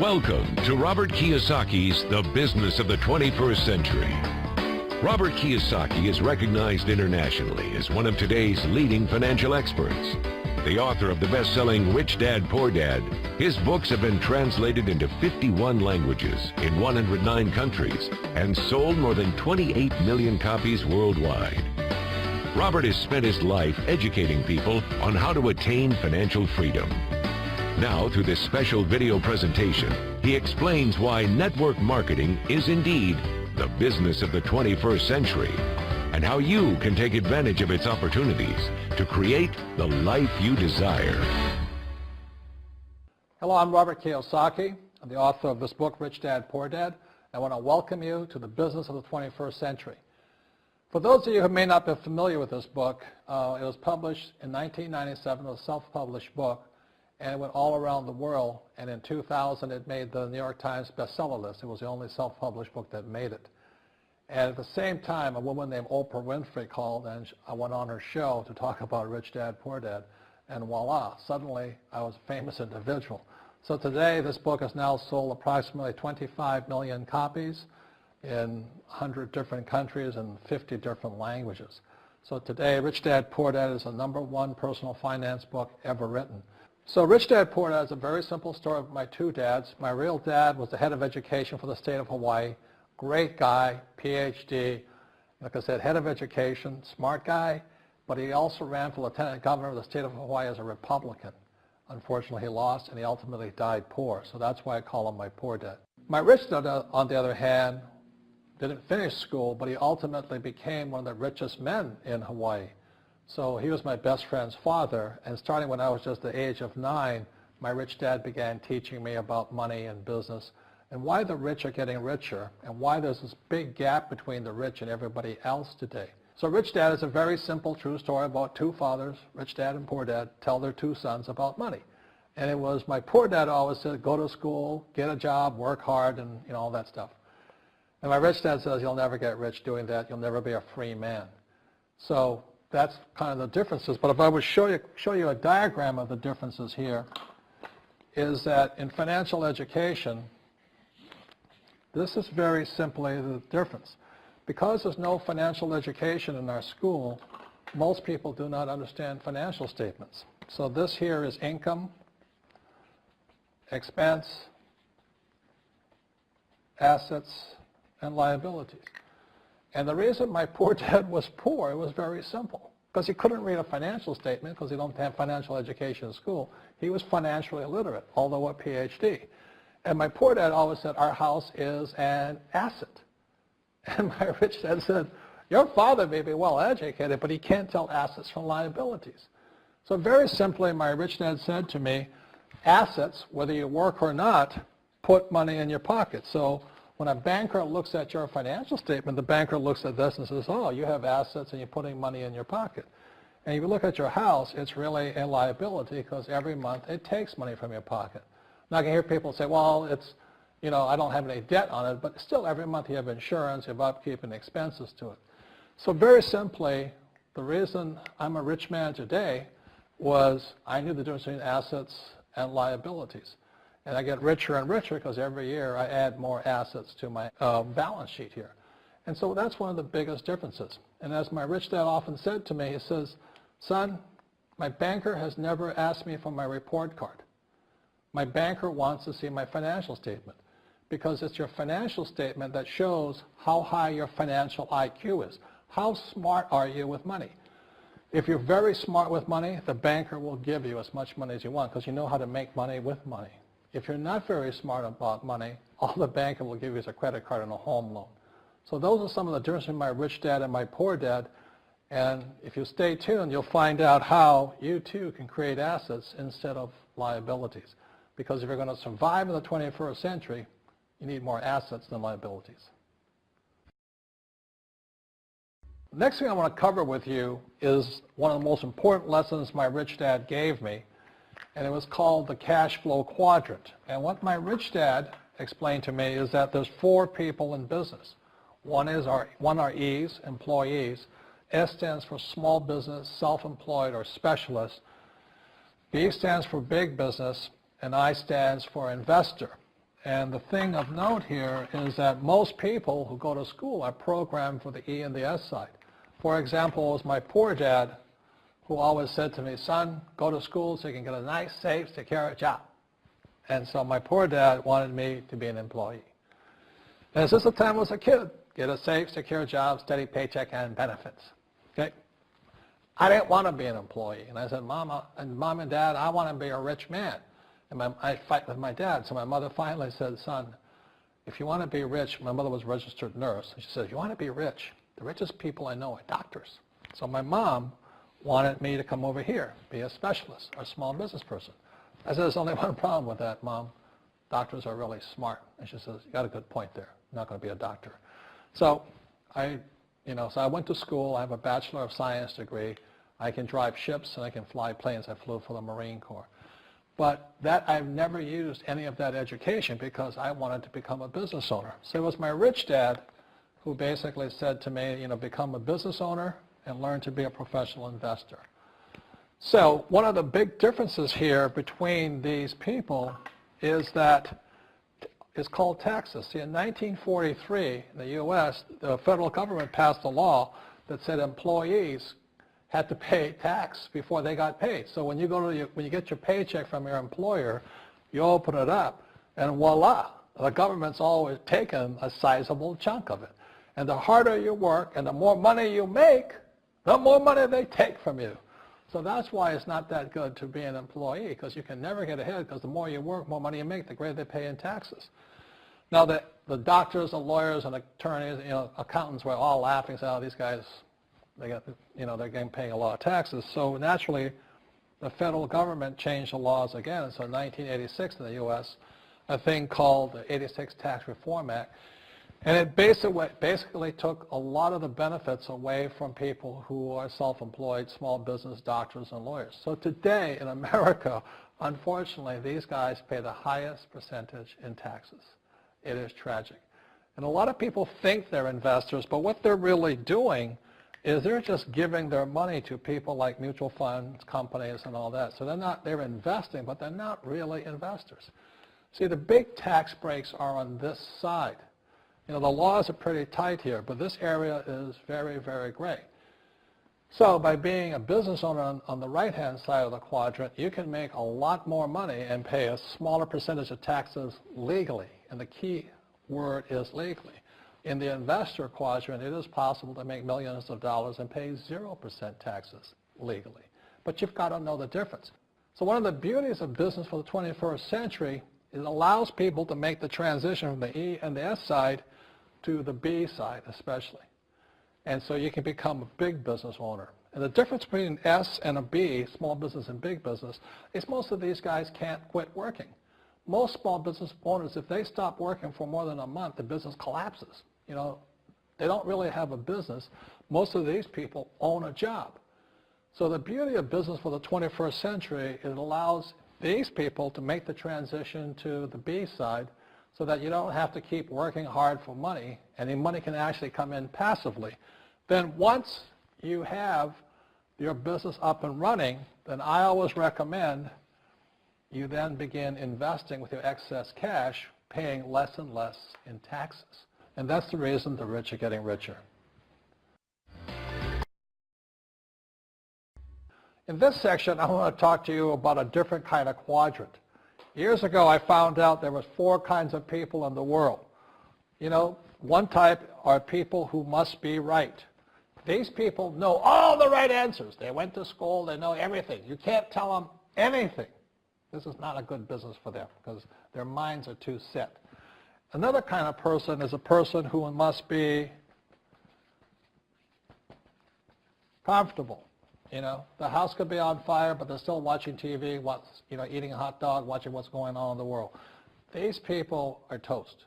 Welcome to Robert Kiyosaki's The Business of the 21st Century. Robert Kiyosaki is recognized internationally as one of today's leading financial experts. The author of the best-selling Rich Dad, Poor Dad, his books have been translated into 51 languages in 109 countries and sold more than 28 million copies worldwide. Robert has spent his life educating people on how to attain financial freedom. Now, through this special video presentation, he explains why network marketing is indeed the business of the 21st century and how you can take advantage of its opportunities to create the life you desire. Hello, I'm Robert Kiyosaki. I'm the author of this book, Rich Dad, Poor Dad. I want to welcome you to the business of the 21st century. For those of you who may not be familiar with this book, it was published in 1997, it was a self-published book, and it went all around the world, and in 2000 it made the New York Times bestseller list. It was the only self-published book that made it. And at the same time, a woman named Oprah Winfrey called, and I went on her show to talk about Rich Dad, Poor Dad, and voila, suddenly I was a famous individual. So today this book has now sold approximately 25 million copies in 100 different countries and 50 different languages. So today, Rich Dad, Poor Dad is the #1 personal finance book ever written. So Rich Dad, Poor Dad is a very simple story of my two dads. My real dad was the head of education for the state of Hawaii. Great guy, PhD, like I said, head of education, smart guy, but he also ran for lieutenant governor of the state of Hawaii as a Republican. Unfortunately, he lost, and he ultimately died poor, so that's why I call him my poor dad. My rich dad, on the other hand, didn't finish school, but he ultimately became one of the richest men in Hawaii. So he was my best friend's father, and starting when I was just the age of 9, my rich dad began teaching me about money and business and why the rich are getting richer and why there's this big gap between the rich and everybody else today. So Rich Dad is a very simple, true story about two fathers, Rich Dad and Poor Dad, tell their two sons about money. And it was my poor dad always said, go to school, get a job, work hard, and all that stuff. And my rich dad says, you'll never get rich doing that. You'll never be a free man. So that's kind of the differences. But if I would show you a diagram of the differences here, is that in financial education, this is very simply the difference. Because there's no financial education in our school, most people do not understand financial statements. So this here is income, expense, assets, and liabilities. And the reason my poor dad was poor, it was very simple. Because he couldn't read a financial statement because he don't have financial education in school. He was financially illiterate, although a PhD. And my poor dad always said, our house is an asset. And my rich dad said, your father may be well educated, but he can't tell assets from liabilities. So very simply, my rich dad said to me, assets, whether you work or not, put money in your pocket. So when a banker looks at your financial statement, the banker looks at this and says, oh, you have assets and you're putting money in your pocket. And if you look at your house, it's really a liability because every month it takes money from your pocket. Now I can hear people say, well, it's, I don't have any debt on it, but still every month you have insurance, you have upkeep and expenses to it. So very simply, the reason I'm a rich man today was I knew the difference between assets and liabilities. And I get richer and richer because every year I add more assets to my balance sheet here. And so that's one of the biggest differences. And as my rich dad often said to me, he says, son, my banker has never asked me for my report card. My banker wants to see my financial statement because it's your financial statement that shows how high your financial IQ is. How smart are you with money? If you're very smart with money, the banker will give you as much money as you want because you know how to make money with money. If you're not very smart about money, all the banker will give you is a credit card and a home loan. So those are some of the differences between my rich dad and my poor dad. And if you stay tuned, you'll find out how you too can create assets instead of liabilities. Because if you're going to survive in the 21st century, you need more assets than liabilities. The next thing I want to cover with you is one of the most important lessons my rich dad gave me, and it was called the cash flow quadrant. And what my rich dad explained to me is that there's 4 people in business. One are E's, employees. S stands for small business, self-employed, or specialist. B stands for big business, and I stands for investor. And the thing of note here is that most people who go to school are programmed for the E and the S side. For example, it was my poor dad who always said to me, son, go to school so you can get a nice, safe, secure job. And so my poor dad wanted me to be an employee. And since the time I was a kid, get a safe, secure job, steady paycheck, and benefits. Okay? I didn't want to be an employee. And I said, Mom and Dad, I want to be a rich man. And I fight with my dad. So my mother finally said, son, if you want to be rich, my mother was a registered nurse. And she said, if you want to be rich, the richest people I know are doctors. So my mom wanted me to come over here, be a specialist or a small business person. I said, there's only one problem with that, Mom. Doctors are really smart. And she says, you got a good point there. I'm not going to be a doctor. So I went to school. I have a Bachelor of Science degree. I can drive ships and I can fly planes. I flew for the Marine Corps. But I've never used any of that education because I wanted to become a business owner. So it was my rich dad who basically said to me, become a business owner and learn to be a professional investor. So one of the big differences here between these people is that it's called taxes. See, in 1943, in the U.S., the federal government passed a law that said employees had to pay tax before they got paid. So when you get your paycheck from your employer, you open it up, and voila, the government's always taken a sizable chunk of it. And the harder you work and the more money you make, the more money they take from you. So that's why it's not that good to be an employee, because you can never get ahead, because the more you work, more money you make, the greater they pay in taxes. Now, the doctors and lawyers and attorneys, accountants were all laughing, saying, oh, these guys, they're getting paying a lot of taxes. So naturally, the federal government changed the laws again. And so in 1986 in the U.S., a thing called the 86 Tax Reform Act, and it basically took a lot of the benefits away from people who are self-employed, small business, doctors, and lawyers. So today in America, unfortunately, these guys pay the highest percentage in taxes. It is tragic. And a lot of people think they're investors, but what they're really doing is they're just giving their money to people like mutual funds, companies, and all that. So they're investing, but they're not really investors. See, the big tax breaks are on this side. The laws are pretty tight here, but this area is very, very gray. So by being a business owner on the right-hand side of the quadrant, you can make a lot more money and pay a smaller percentage of taxes legally. And the key word is legally. In the investor quadrant, it is possible to make millions of dollars and pay 0% taxes legally. But you've got to know the difference. So one of the beauties of business for the 21st century is it allows people to make the transition from the E and the S side to the B side especially. And so you can become a big business owner. And the difference between S and a B, small business and big business, is most of these guys can't quit working. Most small business owners, if they stop working for more than a month, the business collapses. They don't really have a business. Most of these people own a job. So the beauty of business for the 21st century is it allows these people to make the transition to the B side so that you don't have to keep working hard for money, and the money can actually come in passively. Then once you have your business up and running, then I always recommend you then begin investing with your excess cash, paying less and less in taxes. And that's the reason the rich are getting richer. In this section, I want to talk to you about a different kind of quadrant. Years ago, I found out there was 4 kinds of people in the world. One type are people who must be right. These people know all the right answers. They went to school. They know everything. You can't tell them anything. This is not a good business for them because their minds are too set. Another kind of person is a person who must be comfortable. The house could be on fire, but they're still watching TV, eating a hot dog, watching what's going on in the world. These people are toast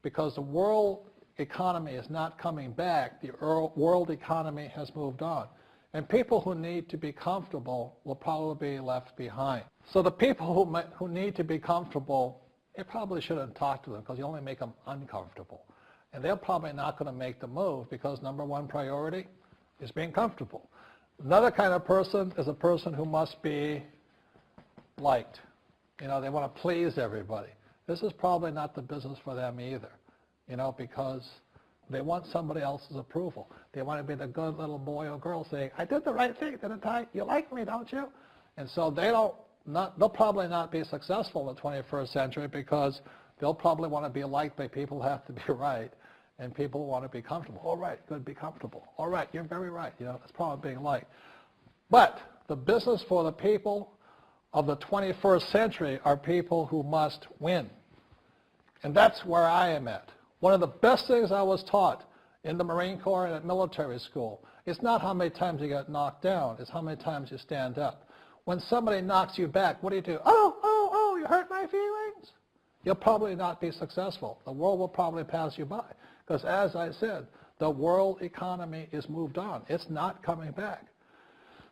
because the world economy is not coming back. The world economy has moved on. And people who need to be comfortable will probably be left behind. So the people who need to be comfortable, you probably shouldn't talk to them because you only make them uncomfortable. And they're probably not going to make the move because number one priority is being comfortable. Another kind of person is a person who must be liked. They want to please everybody. this is probably not the business for them either, because they want somebody else's approval. They want to be the good little boy or girl saying, I did the right thing, didn't I? You like me, don't you? And so they'll probably not be successful in the 21st century because they'll probably want to be liked by people who have to be right, and people want to be comfortable. All right, good, be comfortable. All right, you're very right. That's probably being liked. But the business for the people of the 21st century are people who must win. And that's where I am at. One of the best things I was taught in the Marine Corps and at military school is not how many times you get knocked down, it's how many times you stand up. When somebody knocks you back, what do? Oh, you hurt my feelings. You'll probably not be successful. The world will probably pass you by. Because as I said, the world economy is moved on. It's not coming back.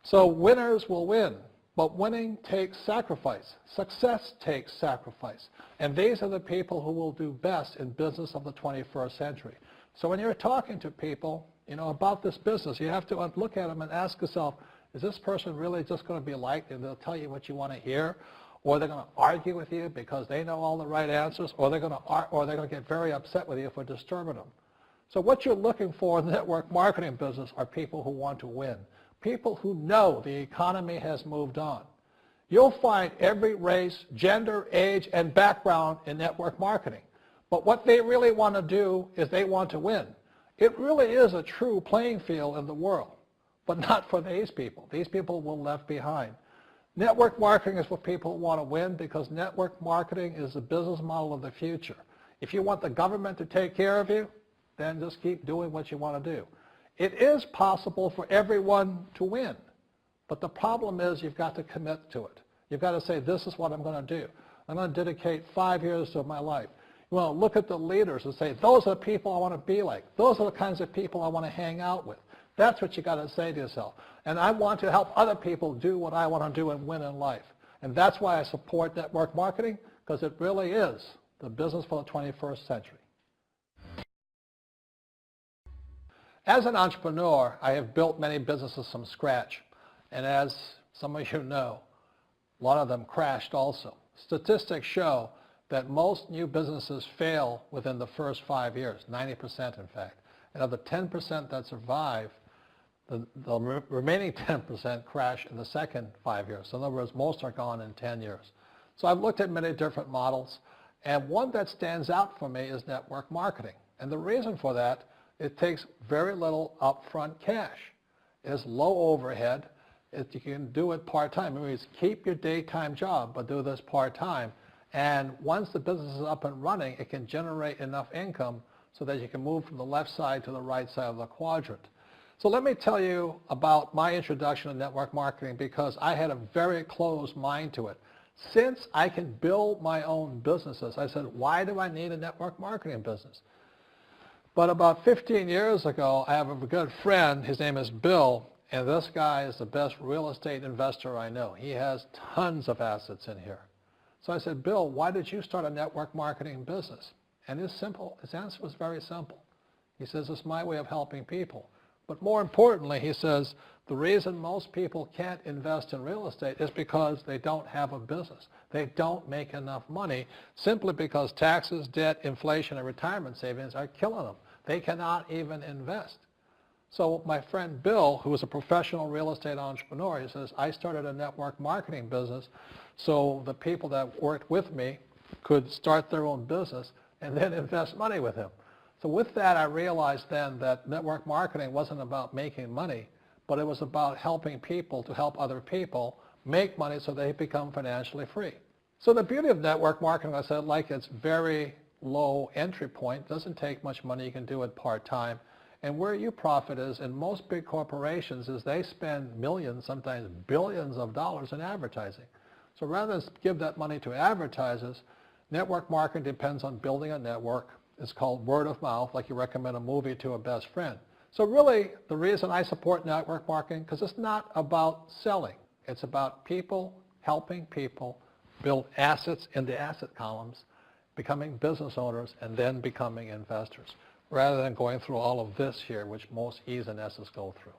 So winners will win. But winning takes sacrifice. Success takes sacrifice. And these are the people who will do best in business of the 21st century. So when you're talking to people, about this business, you have to look at them and ask yourself, is this person really just going to be liked and they'll tell you what you want to hear? Or they're going to argue with you because they know all the right answers? Or they're going to get very upset with you for disturbing them? So what you're looking for in the network marketing business are people who want to win. People who know the economy has moved on. You'll find every race, gender, age, and background in network marketing. But what they really want to do is they want to win. It really is a true playing field in the world, but not for these people. These people will be left behind. Network marketing is for people who want to win because network marketing is the business model of the future. If you want the government to take care of you, then just keep doing what you want to do. It is possible for everyone to win, but the problem is you've got to commit to it. You've got to say, this is what I'm going to do. I'm going to dedicate 5 years of my life. You want to look at the leaders and say, those are the people I want to be like. Those are the kinds of people I want to hang out with. That's what you got to say to yourself. And I want to help other people do what I want to do and win in life. And that's why I support network marketing, because it really is the business for the 21st century. As an entrepreneur, I have built many businesses from scratch. And as some of you know, a lot of them crashed also. Statistics show that most new businesses fail within the first 5 years, 90% in fact. And of the 10% that survive, the remaining 10% crash in the second 5 years. So in other words, most are gone in 10 years. So I've looked at many different models, and one that stands out for me is network marketing. And the reason for that, it takes very little upfront cash. It is low overhead. You can do it part-time. It means keep your daytime job, but do this part-time. And once the business is up and running, it can generate enough income so that you can move from the left side to the right side of the quadrant. So let me tell you about my introduction to network marketing, because I had a very closed mind to it. Since I can build my own businesses, I said, why do I need a network marketing business? But about 15 years ago, I have a good friend, his name is Bill, and this guy is the best real estate investor I know. He has tons of assets in here. So I said, Bill, why did you start a network marketing business? And his answer was very simple. He says, it's my way of helping people. But more importantly, he says, the reason most people can't invest in real estate is because they don't have a business. They don't make enough money simply because taxes, debt, inflation, and retirement savings are killing them. They cannot even invest. So my friend Bill, who is a professional real estate entrepreneur, he says, I started a network marketing business so the people that worked with me could start their own business and then invest money with him. So with that, I realized then that network marketing wasn't about making money, but it was about helping people to help other people make money so they become financially free. So the beauty of network marketing, I said, like it's very low entry point, doesn't take much money, you can do it part-time. And where you profit is in most big corporations is they spend millions, sometimes billions of dollars in advertising. So rather than give that money to advertisers, network marketing depends on building a network. It's called word of mouth, like you recommend a movie to a best friend. So really, the reason I support network marketing, because it's not about selling. It's about people helping people build assets in the asset columns, becoming business owners, and then becoming investors, rather than going through all of this here, which most E's and S's go through.